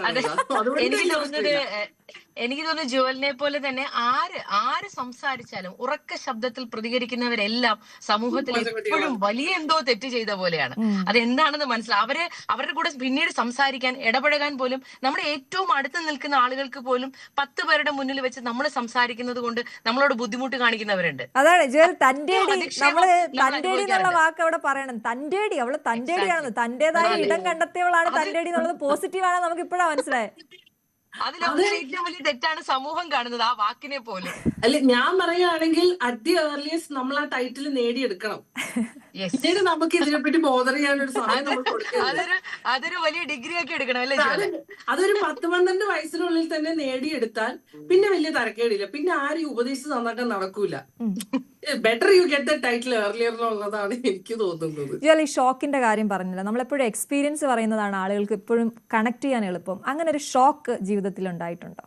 അതെ, അതുകൊണ്ട് എനിക്ക് വലിയ തോന്നുന്നത് പ്രശ്നമില്ല. എനിക്ക് തോന്നുന്നു ജുവലിനെ പോലെ തന്നെ ആര് സംസാരിച്ചാലും ഉറക്ക ശബ്ദത്തിൽ പ്രതികരിക്കുന്നവരെല്ലാം സമൂഹത്തിൽ മോശം എപ്പോഴും കുട്ടികളാണ്. വലിയ എന്തോ തെറ്റ് ചെയ്ത പോലെയാണ്. ഉം. അതെന്താണെന്ന് മനസ്സിലാവും. അവരുടെ കൂടെ പിന്നീട് സംസാരിക്കാൻ ഇടപഴകാൻ പോലും നമ്മുടെ ഏറ്റവും അടുത്ത് നിൽക്കുന്ന ആളുകൾക്ക് പോലും 10 പേരുടെ മുന്നിൽ വെച്ച് നമ്മൾ സംസാരിക്കുന്നത് കൊണ്ട് നമ്മളോട് ബുദ്ധിമുട്ട് കാണിക്കുന്നവരുണ്ട്. അതാണ് ജുവൽ അത്രയും തന്റേടി. അധിക്ഷേപം നമ്മള് നമ്മൾ തന്റേടി എന്നുള്ള അനുഭവിക്കാറുണ്ട്. വാക്ക് അവിടെ പറയണം. തന്റേടി, അവള് തന്റേടിയാണെന്ന്, എക്സാക്ട്ലി. തന്റേതായ അതെ, ഇടം കണ്ടെത്തിയവളാണ് അത് തന്റേടി എന്നുള്ളത് പോസിറ്റീവാണ്. നമുക്ക് ഇപ്പോഴാണ് മനസ്സിലായത്. അത് അതിലൊക്കെ ഏറ്റവും വലിയ തെറ്റാണ് സമൂഹം കാണുന്നത്, ആ വാക്കിനെ പോലും. അല്ല, ഞാൻ പറയുകയാണെങ്കിൽ അറ്റ് ദി ഏർലിയസ്റ്റ് നമ്മൾ ആ ടൈറ്റിൽ നേടിയെടുക്കണം. യെസ്, പിന്നീട് നമുക്ക് ഇതിനെപ്പറ്റി ബോധർ ചെയ്യാനൊരു സമയം നമ്മൾ കൊടുക്കരുത്. അതൊരു വലിയ ഡിഗ്രി ഒക്കെ എടുക്കണം അല്ലേ അത് ജോലെ? അതൊരു 10-12 വയസ്സിനുള്ളിൽ തന്നെ നേടിയെടുത്താൽ പിന്നെ വലിയ തരക്കേടില്ല. പിന്നെ ആരും ഉപദേശിച്ച് നന്നാക്കാൻ നടക്കൂല. Better you get the title earlier എന്നുള്ളതാണ് എനിക്ക് തോന്നുന്നത്. ജുവൽ, ഈ ഷോക്കിന്റെ കാര്യം പറഞ്ഞില്ല. നമ്മളെപ്പോഴും എക്സ്പീരിയൻസ് പറയുന്നതാണ് ആളുകൾക്ക് എപ്പോഴും കണക്ട് ചെയ്യാൻ എളുപ്പം. അങ്ങനെ ഒരു ഷോക്ക് ജീവിതത്തിൽ ഉണ്ടായിട്ടുണ്ടോ?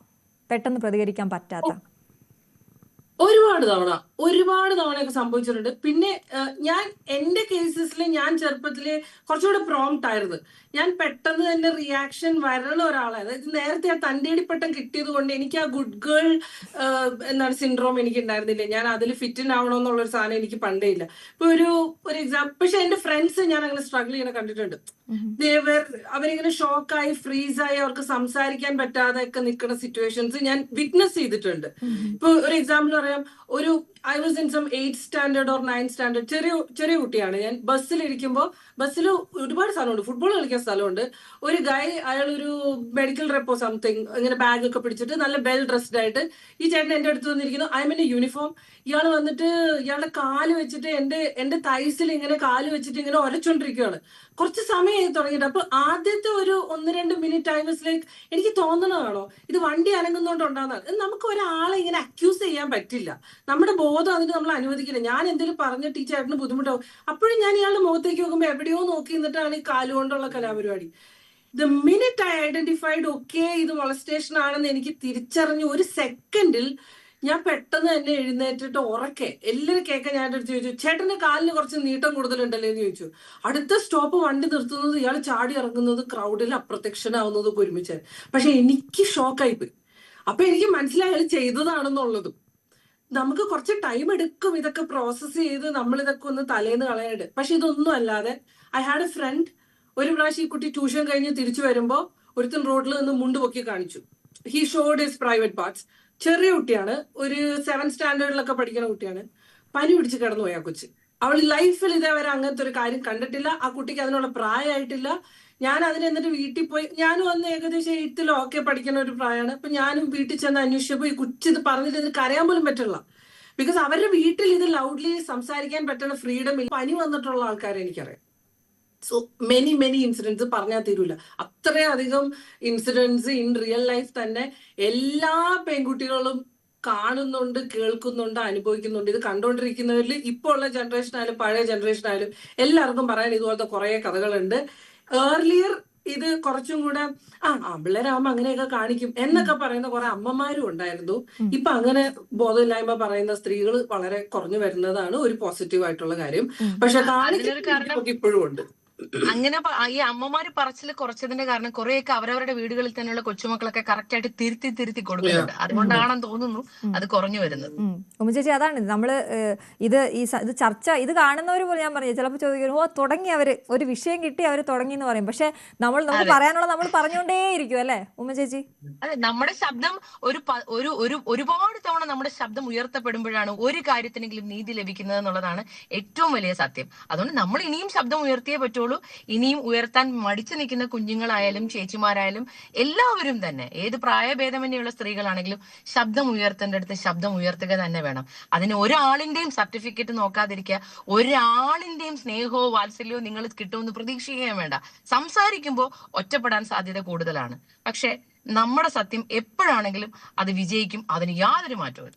പെട്ടെന്ന് പ്രതികരിക്കാൻ പറ്റാത്ത? ഒരുപാട് തവണയൊക്കെ സംഭവിച്ചിട്ടുണ്ട്. പിന്നെ ഞാൻ എന്റെ കേസസിൽ ഞാൻ ചെറുപ്പത്തില് കുറച്ചുകൂടെ പ്രോംപ്റ്റ് ആയിരുന്നു. ഞാൻ പെട്ടെന്ന് തന്നെ റിയാക്ഷൻ വരണ ഒരാളാണ്. അതായത് നേരത്തെ ആ തന്റേടിപ്പട്ടം കിട്ടിയത് കൊണ്ട് എനിക്ക് ആ ഗുഡ് ഗേൾ സിൻഡ്രോം എനിക്ക് ഉണ്ടായിരുന്നില്ല. ഞാൻ അതിൽ ഫിറ്റ് ആവണമെന്നുള്ള ഒരു സാധനം എനിക്ക് പണ്ടേ ഇല്ല. ഇപ്പൊ ഒരു എക്സാമ്പിൾ, പക്ഷെ എന്റെ ഫ്രണ്ട്സ് ഞാൻ അങ്ങനെ സ്ട്രഗിൾ ചെയ്യണ കണ്ടിട്ടുണ്ട്. അവരിങ്ങനെ ഷോക്കായി ഫ്രീസായി അവർക്ക് സംസാരിക്കാൻ പറ്റാതെ ഒക്കെ നിൽക്കുന്ന സിറ്റുവേഷൻസ് ഞാൻ വിറ്റ്നസ് ചെയ്തിട്ടുണ്ട്. ഇപ്പൊ ഒരു എക്സാമ്പിൾ പറയാം. I was in some 8th standard or 9th standard, ചെറിയ കുട്ടിയാണ് ഞാൻ. ബസ്സിലിരിക്കുമ്പോൾ ബസ്സിൽ ഒരുപാട് സ്ഥലമുണ്ട്, ഫുട്ബോൾ കളിക്കാൻ സ്ഥലമുണ്ട്. ഒരു ഗൈ, അയാൾ ഒരു മെഡിക്കൽ റെപ്പോ സംതിങ് ഇങ്ങനെ ബാഗ് ഒക്കെ പിടിച്ചിട്ട് നല്ല വെൽ ഡ്രസ്ഡ് ആയിട്ട് ഈ ചേട്ടൻ എന്റെ അടുത്ത് വന്നിരിക്കുന്നു. I mean uniform. ഇയാൾ വന്നിട്ട് ഇയാളുടെ കാല് വെച്ചിട്ട് എന്റെ തൈസിൽ ഇങ്ങനെ കാല് വെച്ചിട്ട് ഇങ്ങനെ ഒരച്ചോണ്ടിരിക്കുകയാണ്. കുറച്ച് സമയമായി തുടങ്ങിയിട്ട്. അപ്പൊ ആദ്യത്തെ ഒരു 1-2 മിനിറ്റ് ഐ വാസ് ലൈക്ക്, എനിക്ക് തോന്നണതാണോ ഇത് വണ്ടി അനങ്ങുന്നോണ്ടുണ്ടാകുന്നതാണ്. നമുക്ക് ഒരാളെ ഇങ്ങനെ അക്യൂസ് ചെയ്യാൻ പറ്റില്ല. നമ്മുടെ ബോധം അതിന് നമ്മൾ അനുവദിക്കില്ല. ഞാൻ എന്തെങ്കിലും പറഞ്ഞിട്ട് ഈ ചേട്ടന് ബുദ്ധിമുട്ടാവും. അപ്പോഴും ഞാൻ ഇയാളുടെ മുഖത്തേക്ക് നോക്കുമ്പോൾ എവിടെയോ നോക്കി നിന്നിട്ടാണ് ഈ കാലുകൊണ്ടുള്ള കലാപരിപാടി. The minute I identified okay ഇത് മൊളസ്റ്റേഷൻ ആണെന്ന് എനിക്ക് തിരിച്ചറിഞ്ഞ് ഒരു സെക്കൻഡിൽ ഞാൻ പെട്ടെന്ന് തന്നെ എഴുന്നേറ്റിട്ട് ഉറക്കെ എല്ലാവരും കേൾക്കാൻ ഞാൻ അടുത്ത് ചോദിച്ചു, ചേട്ടന്റെ കാലിന് കുറച്ച് നീട്ടം കൂടുതലുണ്ടല്ലേ എന്ന് ചോദിച്ചു. അടുത്ത സ്റ്റോപ്പ് വണ്ടി നിർത്തുന്നത്, ഇയാൾ ചാടി ഇറങ്ങുന്നത്, ക്രൗഡിൽ അപ്രത്യക്ഷനാവുന്നതൊക്കെ ഒരുമിച്ച്. പക്ഷെ എനിക്ക് ഷോക്കായി പോയി. അപ്പൊ എനിക്ക് മനസ്സിലായി അയാൾ ചെയ്തതാണെന്നുള്ളതും. നമുക്ക് കുറച്ച് ടൈം എടുക്കും ഇതൊക്കെ പ്രോസസ്സ് ചെയ്ത് നമ്മൾ ഇതൊക്കെ ഒന്ന് തലേന്ന് കളയാണ്ട്. പക്ഷെ ഇതൊന്നും അല്ലാതെ ഐ ഹാഡ് എ ഫ്രണ്ട്. ഒരു പ്രാവശ്യം ഈ കുട്ടി ട്യൂഷൻ കഴിഞ്ഞ് തിരിച്ചു വരുമ്പോ ഒരുത്തൻ റോഡിൽ നിന്ന് മുണ്ട് പൊക്കി കാണിച്ചു. He showed his private parts. ചെറിയ കുട്ടിയാണ്, ഒരു 7th സ്റ്റാൻഡേർഡിലൊക്കെ പഠിക്കുന്ന കുട്ടിയാണ്. പനി പിടിച്ച് കിടന്നുപോയി ആ കൊച്ച്. അവൾ ലൈഫിൽ ഇതേവരെ അങ്ങനത്തെ ഒരു കാര്യം കണ്ടിട്ടില്ല. ആ കുട്ടിക്ക് അതിനുള്ള പ്രായമായിട്ടില്ല. ഞാൻ അതിന് എന്നിട്ട് വീട്ടിൽ പോയി, ഞാനും അന്ന് ഏകദേശം 8th ഒക്കെ പഠിക്കുന്ന ഒരു പ്രായമാണ്. അപ്പൊ ഞാനും വീട്ടിൽ ചെന്ന് അന്വേഷിച്ചപ്പോ ഈ കൊച്ചി ഇത് പറഞ്ഞിട്ട് ഇതിന് കരയാൻ പോലും പറ്റില്ല. ബിക്കോസ് അവരുടെ വീട്ടിൽ ഇത് ലൗഡ്ലി സംസാരിക്കാൻ പറ്റുന്ന ഫ്രീഡം ഇല്ല. പനി വന്നിട്ടുള്ള ആൾക്കാരെ എനിക്കറിയാം. സോ മെനി ഇൻസിഡൻസ് പറഞ്ഞാൽ തീരൂല. അത്രയധികം ഇൻസിഡൻസ് ഇൻ റിയൽ ലൈഫ് തന്നെ എല്ലാ പെൺകുട്ടികളും കാണുന്നുണ്ട്, കേൾക്കുന്നുണ്ട്, അനുഭവിക്കുന്നുണ്ട്. ഇത് കണ്ടുകൊണ്ടിരിക്കുന്നവരിൽ ഇപ്പോൾ ഉള്ള ജനറേഷൻ ആയാലും പഴയ ജനറേഷൻ ആയാലും എല്ലാവർക്കും പറയാൻ ഇതുപോലത്തെ കുറെ കഥകളുണ്ട്. ഏർലിയർ ഇത് കുറച്ചും കൂടെ ആമ്പിള്ളേരാകുമ്പോ അങ്ങനെയൊക്കെ കാണിക്കും എന്നൊക്കെ പറയുന്ന കുറെ അമ്മമാരും ഉണ്ടായിരുന്നു. ഇപ്പൊ അങ്ങനെ ബോധമില്ലായ്മ പറയുന്ന സ്ത്രീകൾ വളരെ കുറഞ്ഞു വരുന്നതാണ് ഒരു പോസിറ്റീവ് ആയിട്ടുള്ള കാര്യം. പക്ഷെ കാണിക്കുന്ന ഇപ്പോഴും ഉണ്ട്. അങ്ങനെ ഈ അമ്മമാര് പറച്ചിൽ കുറച്ചതിന്റെ കാരണം കുറെയൊക്കെ അവരവരുടെ വീടുകളിൽ തന്നെയുള്ള കൊച്ചുമക്കളൊക്കെ കറക്റ്റ് ആയിട്ട് തിരുത്തി കൊടുക്കുന്നുണ്ട്. അതുകൊണ്ടാണെന്ന് തോന്നുന്നു അത് കുറഞ്ഞു വരുന്നത്. ഉമ്മ ചേച്ചി, അതാണ് നമ്മള് ഇത് ചർച്ച ഇത് കാണുന്നവർ പോലെ ഞാൻ പറഞ്ഞു ചിലപ്പോൾ ചോദിക്കും, ഓ തുടങ്ങി അവര് ഒരു വിഷയം കിട്ടി അവര് തുടങ്ങി എന്ന് പറയും. പക്ഷെ നമുക്ക് പറയാനുള്ള നമ്മൾ പറഞ്ഞുകൊണ്ടേയിരിക്കും അല്ലേ ഉമ്മ ചേച്ചി? അതെ, നമ്മുടെ ശബ്ദം ഒരുപാട് തവണ നമ്മുടെ ശബ്ദം ഉയർത്തപ്പെടുമ്പോഴാണ് ഒരു കാര്യത്തിനെങ്കിലും നീതി ലഭിക്കുന്നത് എന്നുള്ളതാണ് ഏറ്റവും വലിയ സത്യം. അതുകൊണ്ട് നമ്മൾ ഇനിയും ശബ്ദം ഉയർത്തിയേ പറ്റുള്ളൂ. ഇനിയും ഉയർത്താൻ മടിച്ചു നിൽക്കുന്ന കുഞ്ഞുങ്ങളായാലും ചേച്ചിമാരായാലും എല്ലാവരും തന്നെ, ഏത് പ്രായഭേദമന്യുള്ള സ്ത്രീകളാണെങ്കിലും ശബ്ദം ഉയർത്തേണ്ടടുത്ത് ശബ്ദം ഉയർത്തുക തന്നെ വേണം. അതിന് ഒരാളിന്റെയും സർട്ടിഫിക്കറ്റ് നോക്കാതിരിക്കുക, ഒരാളിന്റെയും സ്നേഹമോ വാത്സല്യമോ നിങ്ങൾ കിട്ടുമെന്ന് പ്രതീക്ഷിക്കുകയും വേണ്ട. സംസാരിക്കുമ്പോൾ ഒറ്റപ്പെടാൻ സാധ്യത കൂടുതലാണ്. പക്ഷെ നമ്മുടെ സത്യം എപ്പോഴാണെങ്കിലും അത് വിജയിക്കും. അതിന് യാതൊരു മാറ്റവും.